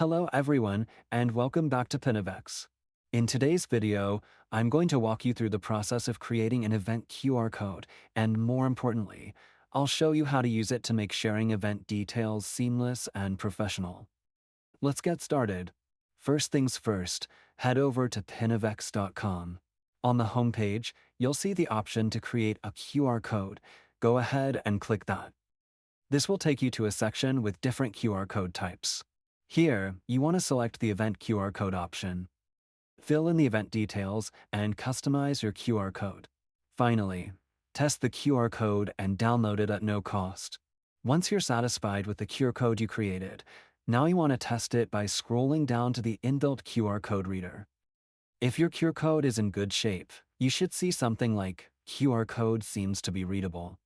Hello everyone, and welcome back to Pinnavex. In today's video, I'm going to walk you through the process of creating an event QR code, and more importantly, I'll show you how to use it to make sharing event details seamless and professional. Let's get started. First things first, head over to pinnavex.com. On the homepage, you'll see the option to create a QR code. Go ahead and click that. This will take you to a section with different QR code types. Here, you want to select the Event QR Code option. Fill in the event details and customize your QR code. Finally, test the QR code and download it at no cost. Once you're satisfied with the QR code you created, now you want to test it by scrolling down to the inbuilt QR code reader. If your QR code is in good shape, you should see something like QR code seems to be readable.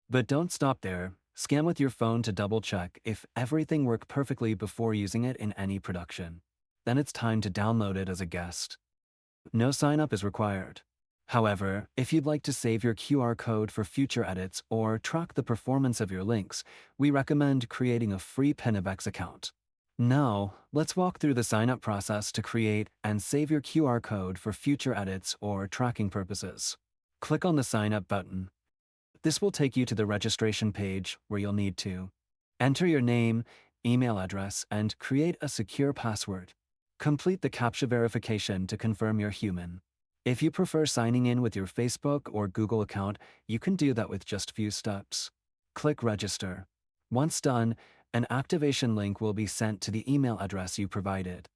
But don't stop there. Scan with your phone to double-check if everything worked perfectly before using it in any production. Then it's time to download it as a guest. No sign-up is required. However, if you'd like to save your QR code for future edits or track the performance of your links, we recommend creating a free Pinnavex account. Now, let's walk through the sign-up process to create and save your QR code for future edits or tracking purposes. Click on the Sign Up button. This will take you to the registration page where you'll need to enter your name, email address, and create a secure password. Complete the CAPTCHA verification to confirm you're human. If you prefer signing in with your Facebook or Google account, you can do that with just a few steps. Click Register. Once done, an activation link will be sent to the email address you provided.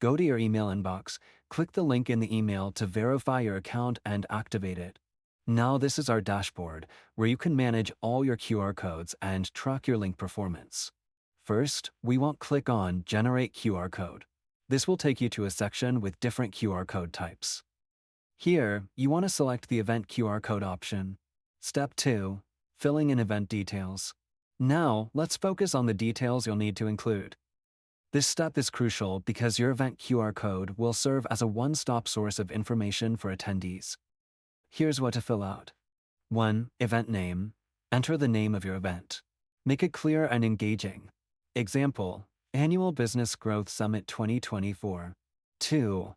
Go to your email inbox, click the link in the email to verify your account and activate it. Now this is our dashboard, where you can manage all your QR codes and track your link performance. First, we want to click on Generate QR Code. This will take you to a section with different QR code types. Here, you want to select the Event QR Code option. Step 2. Filling in event details. Now, let's focus on the details you'll need to include. This step is crucial because your event QR code will serve as a one-stop source of information for attendees. Here's what to fill out. 1. Event name. Enter the name of your event. Make it clear and engaging. Example, Annual Business Growth Summit 2024. 2.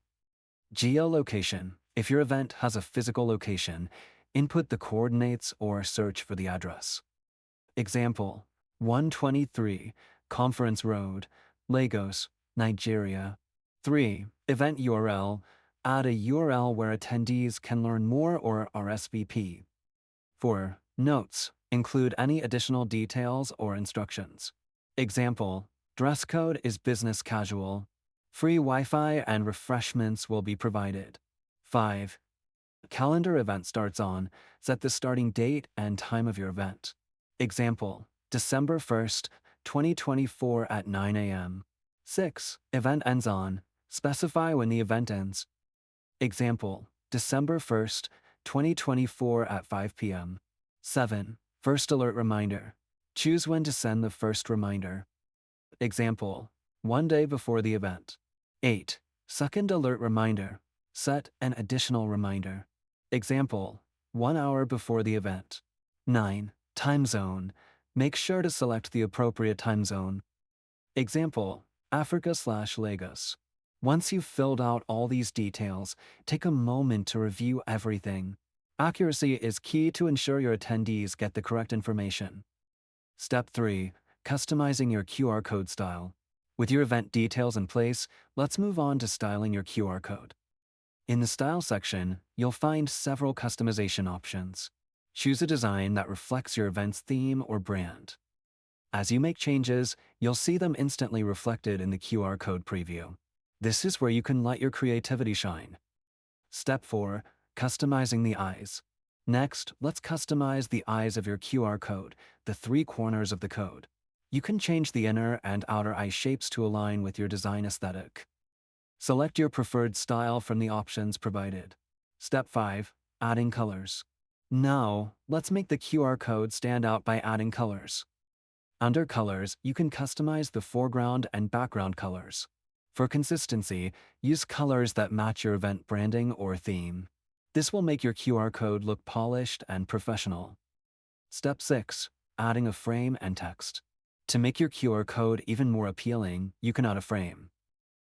Geolocation. If your event has a physical location, input the coordinates or search for the address. Example, 123 Conference Road, Lagos, Nigeria. 3. Event URL. Add a URL where attendees can learn more or RSVP. 4. Notes. Include any additional details or instructions. Example, dress code is business casual. Free Wi-Fi and refreshments will be provided. 5. Calendar event starts on. Set the starting date and time of your event. Example, December 1st, 2024 at 9 a.m. 6. Event ends on. Specify when the event ends. Example, December 1st, 2024 at 5 p.m. 7. First alert reminder. Choose when to send the first reminder. Example, 1 day before the event. 8. Second alert reminder. Set an additional reminder. Example, 1 hour before the event. 9. Time zone. Make sure to select the appropriate time zone. Example, Africa/Lagos. Once you've filled out all these details, take a moment to review everything. Accuracy is key to ensure your attendees get the correct information. Step 3. Customizing your QR code style. With your event details in place, let's move on to styling your QR code. In the Style section, you'll find several customization options. Choose a design that reflects your event's theme or brand. As you make changes, you'll see them instantly reflected in the QR code preview. This is where you can let your creativity shine. Step 4. Customizing the eyes. Next, let's customize the eyes of your QR code, the 3 corners of the code. You can change the inner and outer eye shapes to align with your design aesthetic. Select your preferred style from the options provided. Step 5. Adding colors. Now, let's make the QR code stand out by adding colors. Under Colors, you can customize the foreground and background colors. For consistency, use colors that match your event branding or theme. This will make your QR code look polished and professional. Step 6. Adding a frame and text. To make your QR code even more appealing, you can add a frame.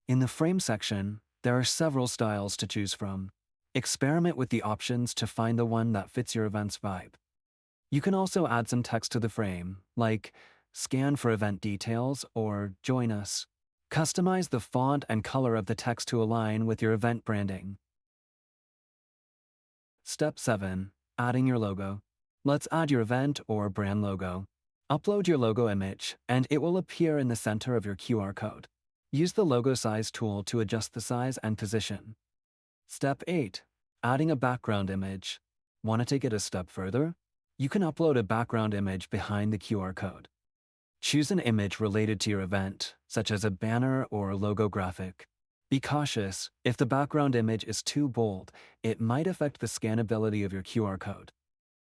In the frame section, there are several styles to choose from. Experiment with the options to find the one that fits your event's vibe. You can also add some text to the frame, like "Scan for event details" or "Join us." Customize the font and color of the text to align with your event branding. Step 7. Adding your logo. Let's add your event or brand logo. Upload your logo image, and it will appear in the center of your QR code. Use the logo size tool to adjust the size and position. Step 8. Adding a background image. Want to take it a step further? You can upload a background image behind the QR code. Choose an image related to your event, such as a banner or logo graphic. Be cautious. If the background image is too bold, it might affect the scannability of your QR code.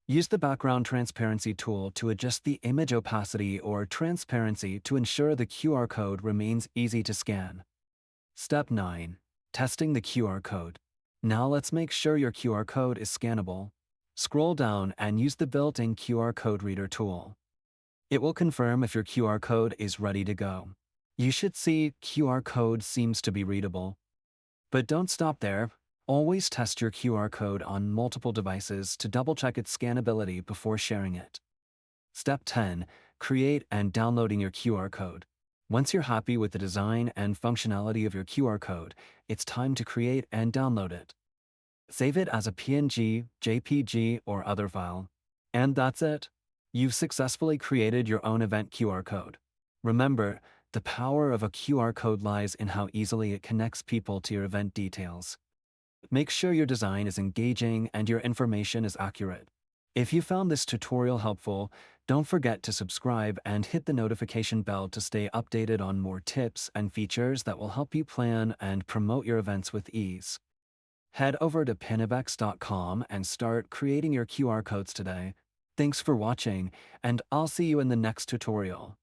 Use the background transparency tool to adjust the image opacity or transparency to ensure the QR code remains easy to scan. Step 9. Testing the QR code. Now let's make sure your QR code is scannable. Scroll down and use the built-in QR code reader tool. It will confirm if your QR code is ready to go. You should see QR code seems to be readable. But don't stop there. Always test your QR code on multiple devices to double-check its scannability before sharing it. Step 10. Create and downloading your QR code. Once you're happy with the design and functionality of your QR code, it's time to create and download it. Save it as a PNG, JPG, or other file. And that's it. You've successfully created your own event QR code. Remember, the power of a QR code lies in how easily it connects people to your event details. Make sure your design is engaging and your information is accurate. If you found this tutorial helpful, don't forget to subscribe and hit the notification bell to stay updated on more tips and features that will help you plan and promote your events with ease. Head over to pinnavex.com and start creating your QR codes today. Thanks for watching, and I'll see you in the next tutorial.